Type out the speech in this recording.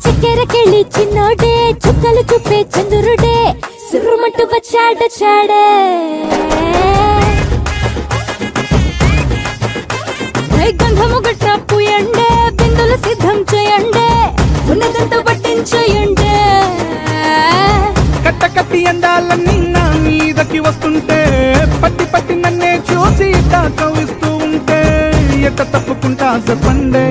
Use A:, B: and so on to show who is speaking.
A: చక్కెర కెళ్ళి చిన్నోడే చుక్కలు చూపే చంద్రుడే సుర్రుమంటూ వచ్చాడే గంధము గట్ట పూయండే బిందులు సిద్ధం చేయండే ఉన్నదంతా పట్టించేయండే
B: కట్ట కట్టి అందాలన్నీ నా మీదకి వస్తుంటే పట్టి పట్టి నన్నే చూసి కవిస్తూ ఉంటే ఎట్ట తప్పుకుంటా చెప్పండే